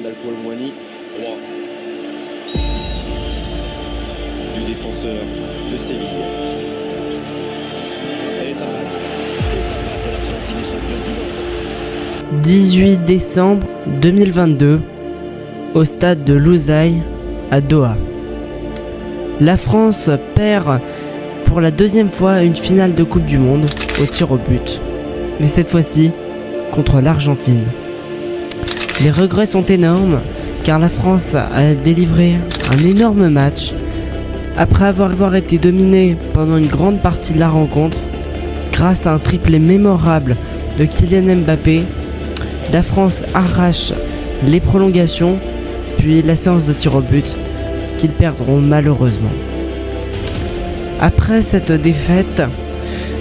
Randal Colomwani. Droit du défenseur de Séville. Et ça passe. Et ça passe, et l'Argentine est championne du monde. 18 décembre 2022, au stade de Lusail à Doha. La France perd pour la deuxième fois une finale de Coupe du Monde au tir au but, mais cette fois-ci contre l'Argentine. Les regrets sont énormes car la France a délivré un énorme match après avoir été dominée pendant une grande partie de la rencontre. Grâce à un triplé mémorable de Kylian Mbappé, la France arrache les prolongations puis la séance de tir au but qu'ils perdront malheureusement. Après cette défaite,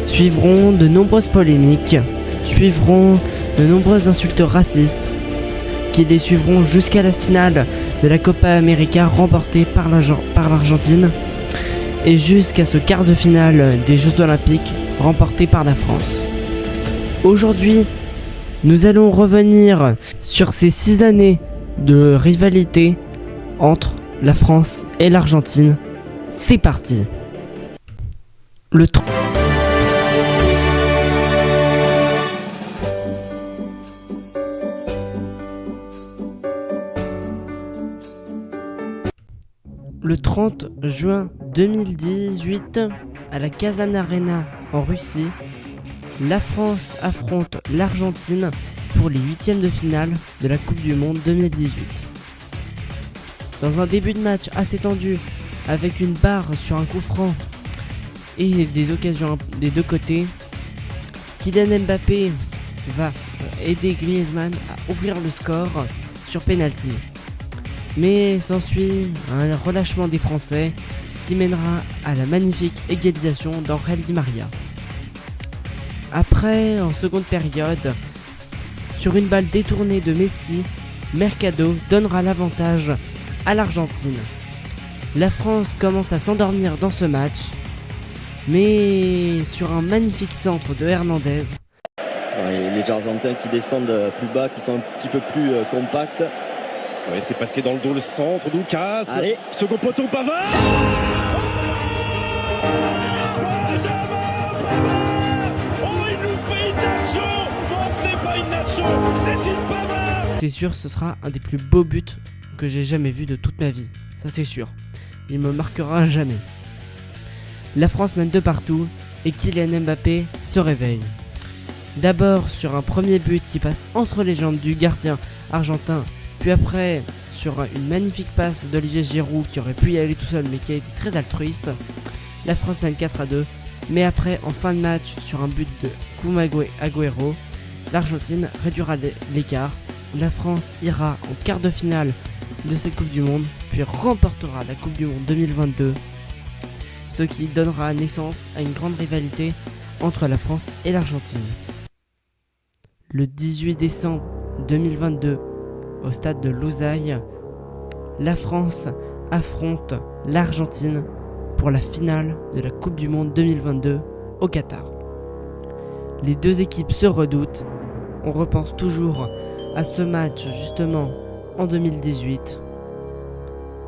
suivront de nombreuses polémiques, suivront de nombreuses insultes racistes qui les suivront jusqu'à la finale de la Copa América remportée par l'Argentine et jusqu'à ce quart de finale des Jeux Olympiques remporté par la France. Aujourd'hui, nous allons revenir sur ces 6 années de rivalité entre la France et l'Argentine. C'est parti. Le 30 juin 2018, à la Kazan Arena en Russie, la France affronte l'Argentine pour les 8e de finale de la Coupe du Monde 2018. Dans un début de match assez tendu, avec une barre sur un coup franc et des occasions des deux côtés, Kylian Mbappé va aider Griezmann à ouvrir le score sur penalty. Mais s'ensuit un relâchement des Français qui mènera à la magnifique égalisation d'Angel Di Maria. Après, en seconde période, sur une balle détournée de Messi, Mercado donnera l'avantage à l'Argentine. La France commence à s'endormir dans ce match, mais sur un magnifique centre de Hernandez. Les Argentins qui descendent plus bas, qui sont un petit peu plus compacts. Ouais, c'est passé dans le dos le centre, Doukas. Allez. Second poteau, Pavard. Benjamin Pavard. Oh, il nous fait une nacho. Non, ce n'est pas une nacho, c'est une Pavard. C'est sûr, ce sera un des plus beaux buts que j'ai jamais vu de toute ma vie. Ça c'est sûr. Il me marquera à jamais. La France mène de partout et Kylian Mbappé se réveille. D'abord sur un premier but qui passe entre les jambes du gardien argentin, puis après sur une magnifique passe d'Olivier Giroud qui aurait pu y aller tout seul mais qui a été très altruiste. La France mène 4-2, mais après en fin de match sur un but de Kun Agüero, l'Argentine réduira l'écart. La France ira en quart de finale de cette Coupe du Monde, puis remportera la Coupe du Monde 2022, ce qui donnera naissance à une grande rivalité entre la France et l'Argentine. Le 18 décembre 2022, au stade de Lusail, la France affronte l'Argentine pour la finale de la Coupe du Monde 2022 au Qatar. Les deux équipes se redoutent. On repense toujours à ce match justement en 2018.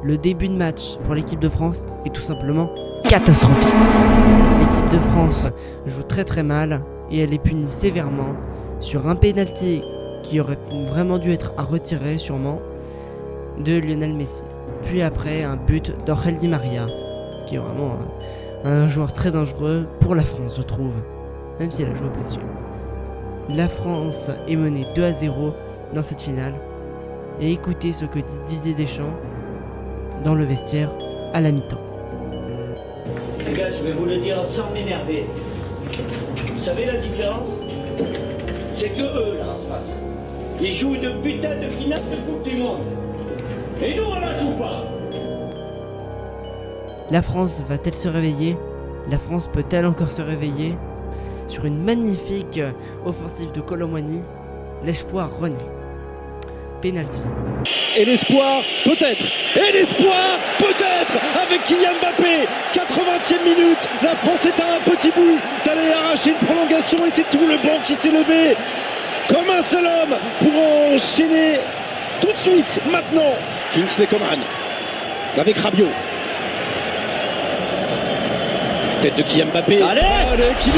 Le début de match pour l'équipe de France est tout simplement catastrophique. L'équipe de France joue très très mal et elle est punie sévèrement sur un penalty qui aurait vraiment dû être à retirer sûrement de Lionel Messi. Puis après un but d'Angel Di Maria qui est vraiment un joueur très dangereux pour la France je trouve, même si elle a joué au PSG. La France est menée 2-0 dans cette finale et écoutez ce que dit Didier Deschamps dans le vestiaire à la mi-temps. Les gars, je vais vous le dire sans m'énerver. Vous savez la différence? C'est que eux, là, en face, ils jouent une putain de finale de Coupe du Monde. Et nous, on la joue pas. La France va-t-elle se réveiller? La France peut-elle encore se réveiller? Sur une magnifique offensive de Colomwani, l'espoir renaît. Penalty. Et l'espoir, peut-être. Et l'espoir, peut-être. Avec Kylian Mbappé. 80e minute. La France est à un petit bout d'aller arracher une prolongation. Et c'est tout le banc qui s'est levé comme un seul homme pour enchaîner tout de suite, maintenant. Kingsley Coman avec Rabiot. Tête de Kylian Mbappé. Allez Kylian.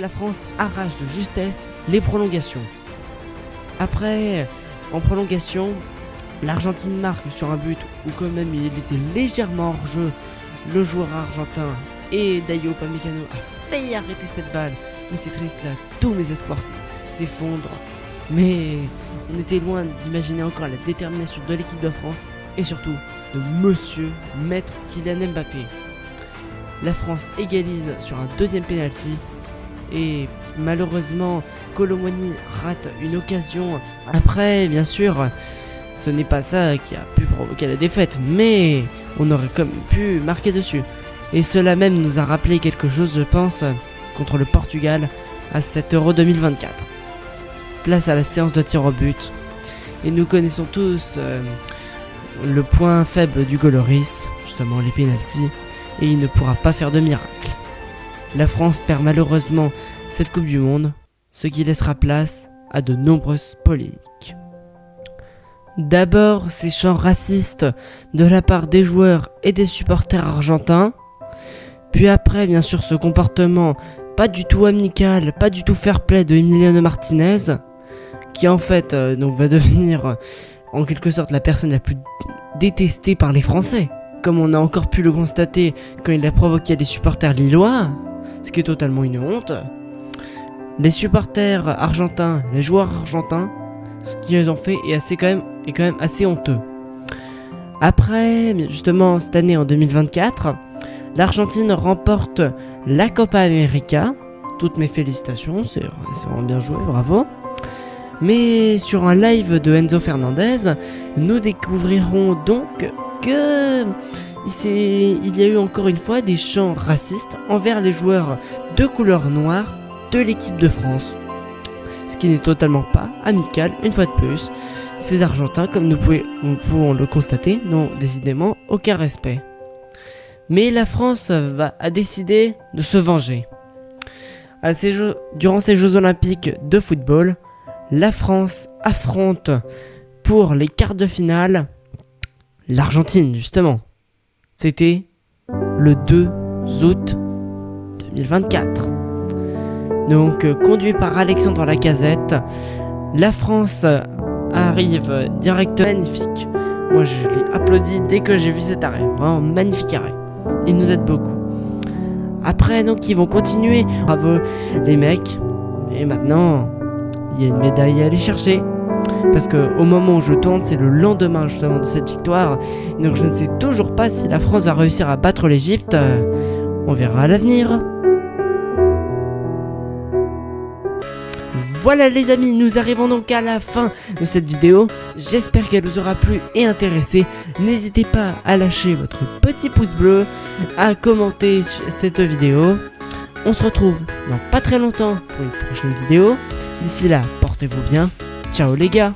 La France arrache de justesse les prolongations. Après, en prolongation, l'Argentine marque sur un but où quand même il était légèrement hors jeu. Le joueur argentin et Dayo Upamecano a failli arrêter cette balle. Mais c'est triste là, tous mes espoirs s'effondrent. Mais on était loin d'imaginer encore la détermination de l'équipe de France et surtout de monsieur maître Kylian Mbappé. La France égalise sur un deuxième penalty. Et malheureusement, Kolo Muani rate une occasion. Après, bien sûr, ce n'est pas ça qui a pu provoquer la défaite, mais on aurait comme pu marquer dessus. Et cela même nous a rappelé quelque chose, je pense, contre le Portugal à cet Euro 2024. Place à la séance de tir au but. Et nous connaissons tous le point faible du Goloris, justement les pénaltys, et il ne pourra pas faire de miracle. La France perd malheureusement cette Coupe du Monde, ce qui laissera place à de nombreuses polémiques. D'abord, ces chants racistes de la part des joueurs et des supporters argentins. Puis après, bien sûr, ce comportement pas du tout amical, pas du tout fair-play de Emiliano Martinez, qui en fait donc va devenir en quelque sorte la personne la plus détestée par les Français, comme on a encore pu le constater quand il a provoqué les supporters lillois. Ce qui est totalement une honte. Les supporters argentins, les joueurs argentins, ce qu'ils ont fait est quand même assez honteux. Après, justement, cette année en 2024, l'Argentine remporte la Copa América. Toutes mes félicitations, c'est vraiment bien joué, bravo. Mais sur un live de Enzo Fernandez, nous découvrirons donc que il y a eu encore une fois des chants racistes envers les joueurs de couleur noire de l'équipe de France. Ce qui n'est totalement pas amical, une fois de plus. Ces Argentins, comme nous pouvons le constater, n'ont décidément aucun respect. Mais la France a décidé de se venger. Durant ces Jeux Olympiques de football, la France affronte pour les quarts de finale l'Argentine, justement. C'était le 2 août 2024. Donc, conduit par Alexandre Lacazette, la France arrive directement. Magnifique. Moi, je l'ai applaudi dès que j'ai vu cet arrêt. Vraiment magnifique arrêt. Il nous aide beaucoup. Après, donc, ils vont continuer. Bravo, les mecs. Et maintenant, il y a une médaille à aller chercher. Parce qu'au moment où je tourne, c'est le lendemain justement de cette victoire. Donc je ne sais toujours pas si la France va réussir à battre l'Égypte. On verra à l'avenir. Voilà les amis, nous arrivons donc à la fin de cette vidéo. J'espère qu'elle vous aura plu et intéressé. N'hésitez pas à lâcher votre petit pouce bleu, à commenter cette vidéo. On se retrouve dans pas très longtemps pour une prochaine vidéo. D'ici là, portez-vous bien. Ciao les gars!